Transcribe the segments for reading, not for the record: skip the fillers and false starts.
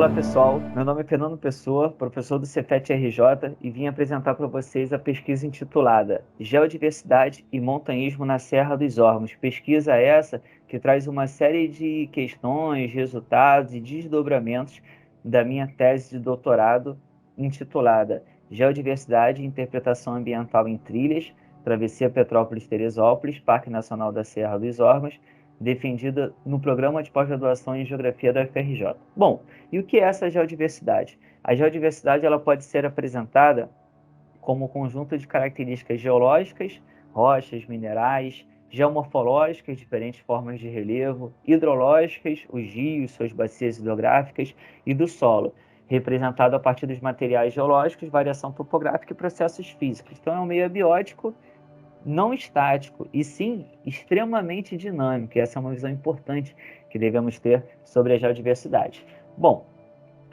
Olá pessoal, meu nome é Fernando Pessoa, professor do Cefet-RJ e vim apresentar para vocês a pesquisa intitulada Geodiversidade e Montanhismo na Serra dos Ormos. Pesquisa essa que traz uma série de questões, resultados e desdobramentos da minha tese de doutorado intitulada Geodiversidade e Interpretação Ambiental em Trilhas, Travessia Petrópolis-Teresópolis, Parque Nacional da Serra dos Ormos, defendida no Programa de Pós-Graduação em Geografia da UFRJ. Bom, e o que é essa geodiversidade? A geodiversidade ela pode ser apresentada como conjunto de características geológicas, rochas, minerais, geomorfológicas, diferentes formas de relevo, hidrológicas, os rios, suas bacias hidrográficas, e do solo, representado a partir dos materiais geológicos, variação topográfica e processos físicos. Então, é um meio abiótico não estático, e sim extremamente dinâmico. E essa é uma visão importante que devemos ter sobre a geodiversidade. Bom,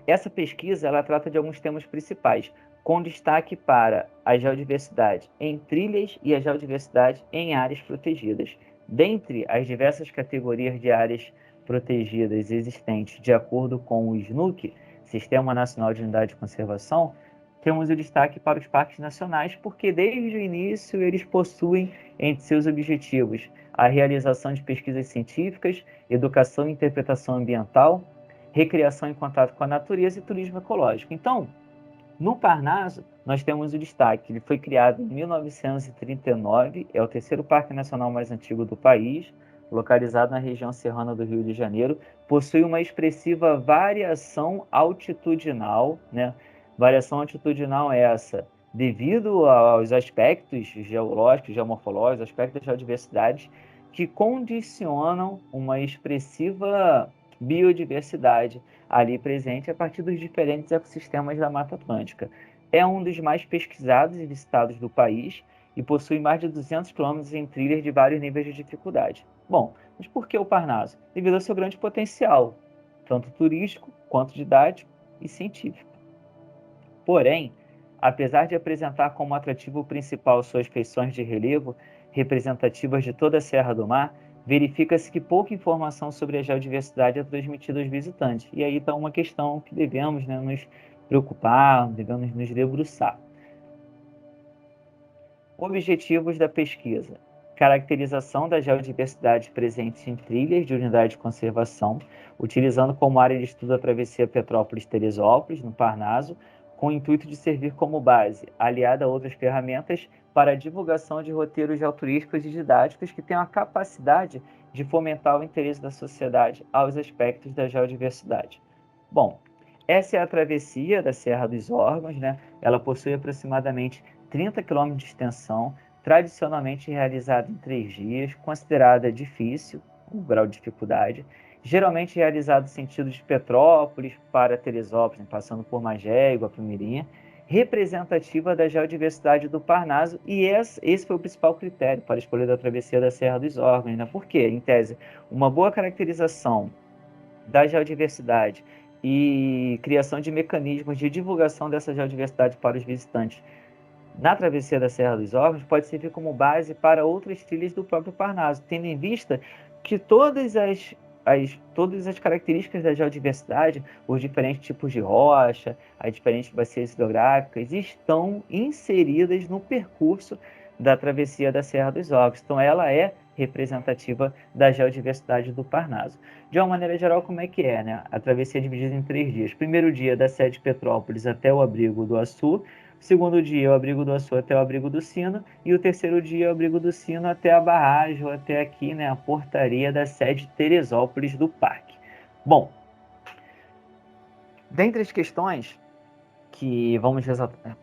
essa pesquisa ela trata de alguns temas principais, com destaque para a geodiversidade em trilhas e a geodiversidade em áreas protegidas. Dentre as diversas categorias de áreas protegidas existentes de acordo com o SNUC, Sistema Nacional de Unidade de Conservação, temos o destaque para os parques nacionais, porque desde o início eles possuem entre seus objetivos a realização de pesquisas científicas, educação e interpretação ambiental, recreação em contato com a natureza e turismo ecológico. Então, no Parnaso, nós temos o destaque. Ele foi criado em 1939, é o terceiro parque nacional mais antigo do país, localizado na região serrana do Rio de Janeiro, possui uma expressiva variação altitudinal, né? Variação altitudinal é essa devido aos aspectos geológicos, geomorfológicos, aspectos da geodiversidade, que condicionam uma expressiva biodiversidade ali presente a partir dos diferentes ecossistemas da Mata Atlântica. É um dos mais pesquisados e visitados do país e possui mais de 200 quilômetros em trilhas de vários níveis de dificuldade. Bom, mas por que o Parnaso? Devido ao seu grande potencial, tanto turístico quanto didático e científico. Porém, apesar de apresentar como atrativo principal suas feições de relevo, representativas de toda a Serra do Mar, verifica-se que pouca informação sobre a geodiversidade é transmitida aos visitantes. E aí está uma questão que devemos, né, nos preocupar, devemos nos debruçar. Objetivos da pesquisa: caracterização da geodiversidade presente em trilhas de unidade de conservação, utilizando como área de estudo a travessia Petrópolis-Teresópolis, no Parnaso, com o intuito de servir como base, aliada a outras ferramentas, para a divulgação de roteiros geoturísticos e didáticos que tenham a capacidade de fomentar o interesse da sociedade aos aspectos da geodiversidade. Bom, essa é a travessia da Serra dos Órgãos, né? Ela possui aproximadamente 30 km de extensão, tradicionalmente realizada em 3 dias, considerada difícil, com grau de dificuldade, geralmente realizado no sentido de Petrópolis para Teresópolis, passando por Magé e Guapimirim, representativa da geodiversidade do Parnaso, e esse foi o principal critério para a escolha da travessia da Serra dos Órgãos, né? Por quê? Em tese, uma boa caracterização da geodiversidade e criação de mecanismos de divulgação dessa geodiversidade para os visitantes na travessia da Serra dos Órgãos pode servir como base para outras trilhas do próprio Parnaso, tendo em vista que todas as características da geodiversidade, os diferentes tipos de rocha, as diferentes bacias hidrográficas, estão inseridas no percurso da travessia da Serra dos Órgãos. Então, ela é representativa da geodiversidade do Parnaso. De uma maneira geral, como é que é, né? A travessia é dividida em 3 dias. Primeiro dia, da sede de Petrópolis até o abrigo do Açu. Segundo dia, o abrigo do Açu até o abrigo do Sino. E o terceiro dia, o abrigo do Sino até a barragem, ou até aqui, né, a portaria da sede Teresópolis do parque. Bom, dentre as questões que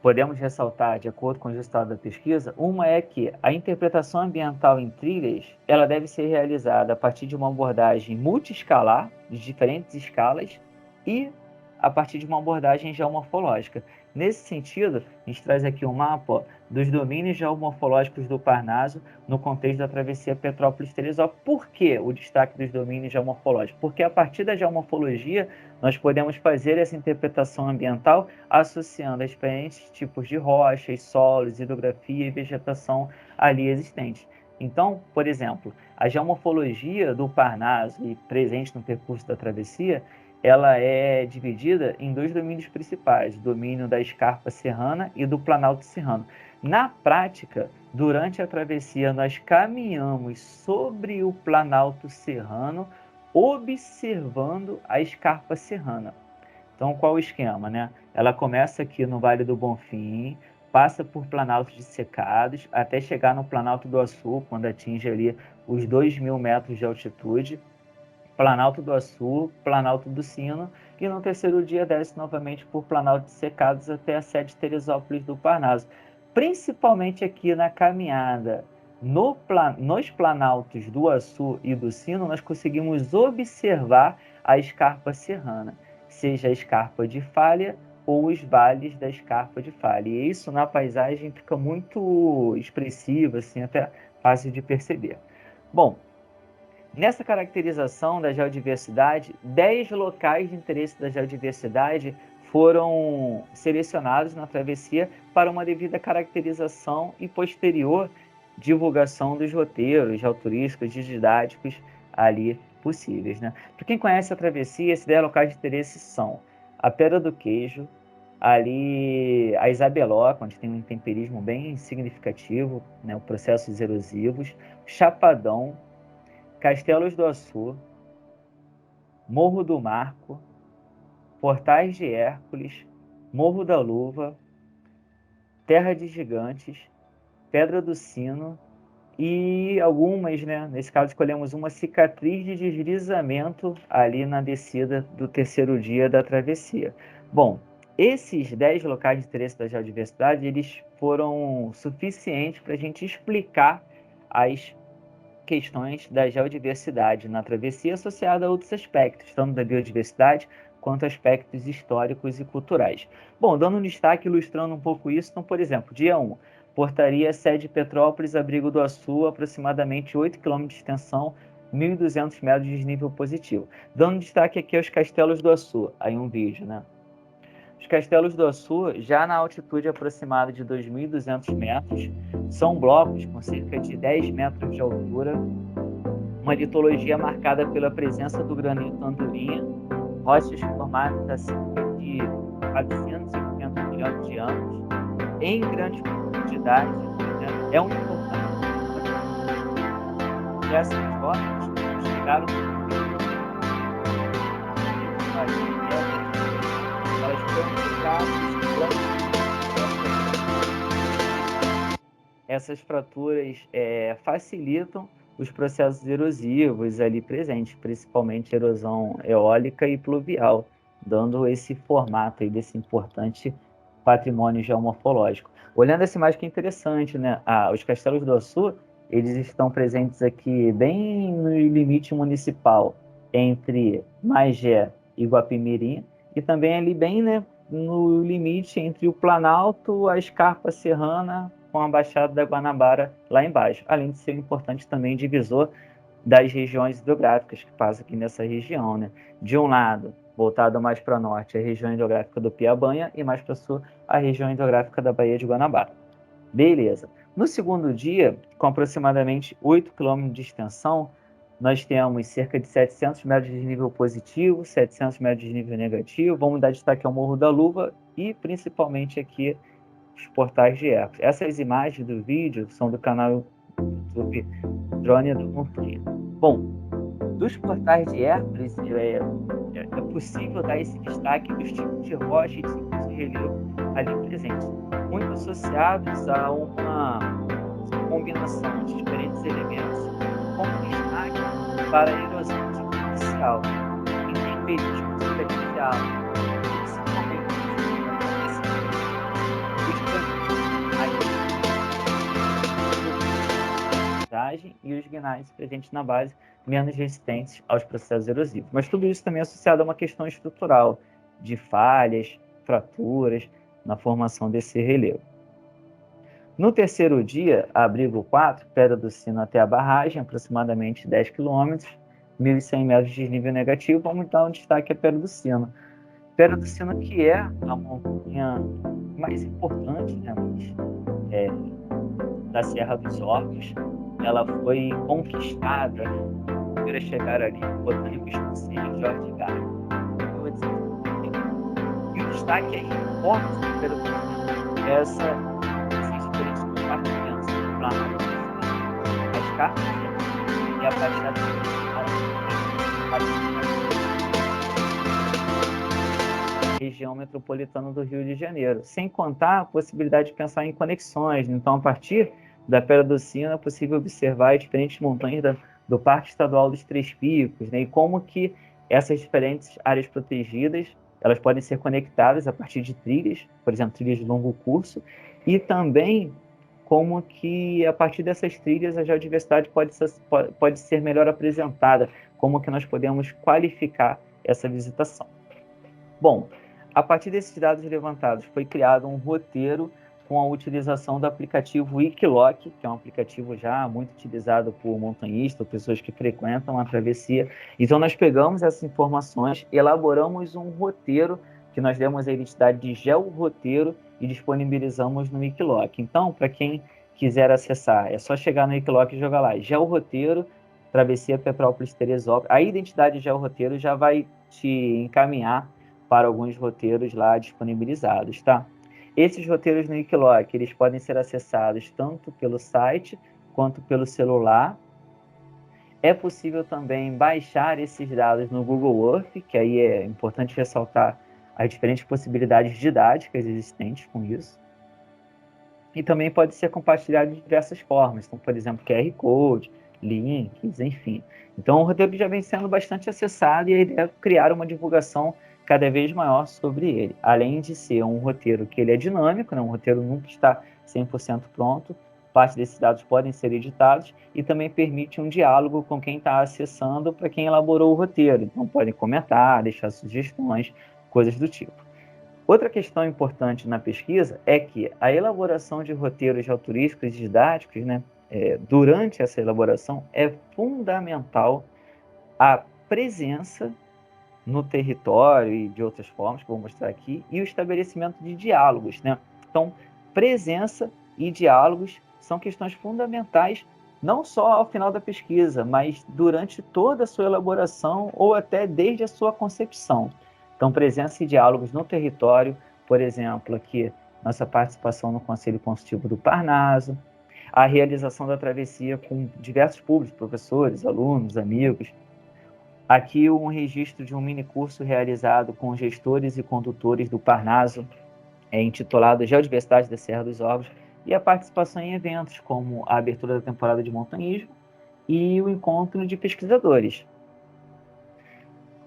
podemos ressaltar de acordo com o resultado da pesquisa, uma é que a interpretação ambiental em trilhas ela deve ser realizada a partir de uma abordagem multiescalar, de diferentes escalas, e a partir de uma abordagem geomorfológica. Nesse sentido, a gente traz aqui um mapa dos domínios geomorfológicos do Parnaso no contexto da travessia Petrópolis-Teresópolis. Por que o destaque dos domínios geomorfológicos? Porque a partir da geomorfologia nós podemos fazer essa interpretação ambiental associando a diferentes tipos de rochas, solos, hidrografia e vegetação ali existentes. Então, por exemplo, a geomorfologia do Parnaso, presente no percurso da travessia, ela é dividida em dois domínios principais, o domínio da escarpa serrana e do planalto serrano. Na prática, durante a travessia, nós caminhamos sobre o planalto serrano, observando a escarpa serrana. Então, qual o esquema, né? Ela começa aqui no Vale do Bonfim, passa por planaltos dissecados, até chegar no Planalto do Açu, quando atinge ali os 2.000 metros de altitude, Planalto do Açu, Planalto do Sino, e no terceiro dia desce novamente por planaltos dissecados até a sede Teresópolis do Parnaso. Principalmente aqui na caminhada, nos planaltos do Açu e do Sino, nós conseguimos observar a escarpa serrana, seja a escarpa de falha ou os vales da escarpa de falha. E isso na paisagem fica muito expressivo, assim, até fácil de perceber. Bom, nessa caracterização da geodiversidade, 10 locais de interesse da geodiversidade foram selecionados na travessia para uma devida caracterização e posterior divulgação dos roteiros geoturísticos e didáticos ali possíveis, né? Para quem conhece a travessia, esses 10 locais de interesse são a Pedra do Queijo, ali a Isabeloca, onde tem um temperismo bem significativo, né, processos erosivos, Chapadão, Castelos do Açu, Morro do Marco, Portais de Hércules, Morro da Luva, Terra de Gigantes, Pedra do Sino e algumas, né? Nesse caso escolhemos uma cicatriz de deslizamento ali na descida do terceiro dia da travessia. Bom, esses 10 locais de interesse da geodiversidade, eles foram suficientes para a gente explicar as questões da geodiversidade na travessia associada a outros aspectos, tanto da biodiversidade quanto aspectos históricos e culturais. Bom, dando um destaque, ilustrando um pouco isso, então, por exemplo, dia 1, Portaria Sede Petrópolis, Abrigo do Açu, aproximadamente 8 km de extensão, 1.200 metros de desnível positivo. Dando destaque aqui aos Castelos do Açu, aí um vídeo, né? Os Castelos do Açu, já na altitude aproximada de 2.200 metros, são blocos com cerca de 10 metros de altura, uma litologia marcada pela presença do granito andorinha, rochas formadas acima de 450 milhões de anos, em grande profundidade, né? É um importante. Essas rochas chegaram elas essas fraturas facilitam os processos erosivos ali presentes, principalmente erosão eólica e pluvial, dando esse formato aí desse importante patrimônio geomorfológico. Olhando essa imagem que é interessante, né? Os Castelos do Açu, eles estão presentes aqui bem no limite municipal entre Magé e Guapimirim, e também ali bem, né, no limite entre o Planalto, a escarpa serrana, com a Baixada da Guanabara lá embaixo, além de ser importante também divisor das regiões hidrográficas que passa aqui nessa região, né? De um lado, voltado mais para norte, a região hidrográfica do Piabanha, e mais para sul, a região hidrográfica da Baía de Guanabara. Beleza. No segundo dia, com aproximadamente 8 km de extensão, nós temos cerca de 700 metros de desnível positivo, 700 metros de desnível negativo. Vamos dar destaque ao Morro da Luva e, principalmente, aqui os Portais de Hércules. Essas imagens do vídeo são do canal YouTube Drone do Montanha. Bom, dos Portais de Hércules, é possível dar esse destaque dos tipos de rocha e tipos de relevo ali presentes, muito associados a uma combinação de diferentes elementos, com destaque para a erosão superficial, intemperismo superficial, principalmente e os guinais presentes na base, menos resistentes aos processos erosivos. Mas tudo isso também é associado a uma questão estrutural, de falhas, fraturas na formação desse relevo. No terceiro dia, Abrigo 4, Pedra do Sino até a barragem, aproximadamente 10 km, 1.100 metros de desnível negativo. Vamos dar um destaque à Pedra do Sino. Pedra do Sino, que é a montanha mais importante, né, da Serra dos Hortos. Ela foi conquistada para chegar ali o botânico escocês George Gardner. pode ser desenvolvida. E o destaque é forte essas diferentes compartimentos do plano, as cartas e a baixada região metropolitana do Rio de Janeiro, sem contar a possibilidade de pensar em conexões. Então, a partir da Pedra do Sino, é possível observar as diferentes montanhas do Parque Estadual dos Três Picos, né? E como que essas diferentes áreas protegidas elas podem ser conectadas a partir de trilhas, por exemplo, trilhas de longo curso, e também como que a partir dessas trilhas a geodiversidade pode ser melhor apresentada, como que nós podemos qualificar essa visitação. Bom, a partir desses dados levantados, foi criado um roteiro com a utilização do aplicativo Wikiloc, que é um aplicativo já muito utilizado por montanhistas, pessoas que frequentam a travessia. Então, nós pegamos essas informações, elaboramos um roteiro, que nós demos a identidade de georroteiro e disponibilizamos no Wikiloc. Então, para quem quiser acessar, é só chegar no Wikiloc e jogar lá, georroteiro, travessia Petrópolis-Teresópolis. A identidade de georroteiro já vai te encaminhar para alguns roteiros lá disponibilizados, tá? Esses roteiros no Wikiloc, eles podem ser acessados tanto pelo site quanto pelo celular. É possível também baixar esses dados no Google Earth, que aí é importante ressaltar as diferentes possibilidades didáticas existentes com isso. E também pode ser compartilhado de diversas formas, então, por exemplo, QR Code, links, enfim. Então, o roteiro já vem sendo bastante acessado e a ideia é criar uma divulgação cada vez maior sobre ele. Além de ser um roteiro que ele é dinâmico, né? Um roteiro nunca está 100% pronto, parte desses dados podem ser editados e também permite um diálogo com quem está acessando para quem elaborou o roteiro. Então, podem comentar, deixar sugestões, coisas do tipo. Outra questão importante na pesquisa é que a elaboração de roteiros geoturísticos e didáticos, né, durante essa elaboração, é fundamental a presença no território e de outras formas, que eu vou mostrar aqui, e o estabelecimento de diálogos, né? Então, presença e diálogos são questões fundamentais, não só ao final da pesquisa, mas durante toda a sua elaboração ou até desde a sua concepção. Então, presença e diálogos no território, por exemplo, aqui, nossa participação no Conselho Consultivo do Parnaso, a realização da travessia com diversos públicos, professores, alunos, amigos. Aqui um registro de um minicurso realizado com gestores e condutores do Parnaso, intitulado Geodiversidade da Serra dos Órgãos, e a participação em eventos como a abertura da temporada de montanhismo e o encontro de pesquisadores.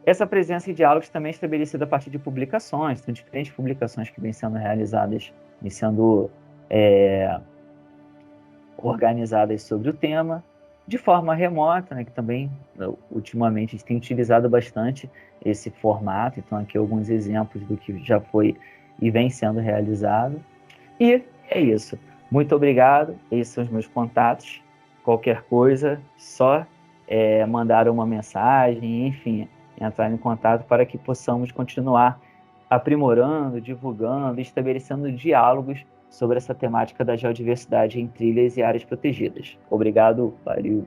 Essa presença em diálogos também é estabelecida a partir de publicações, são diferentes publicações que vêm sendo realizadas e sendo organizadas sobre o tema, de forma remota, né, que também, ultimamente, a gente tem utilizado bastante esse formato. Então, aqui alguns exemplos do que já foi e vem sendo realizado. E é isso. Muito obrigado. Esses são os meus contatos. Qualquer coisa, só mandar uma mensagem, enfim, entrar em contato para que possamos continuar aprimorando, divulgando, estabelecendo diálogos sobre essa temática da geodiversidade em trilhas e áreas protegidas. Obrigado, valeu!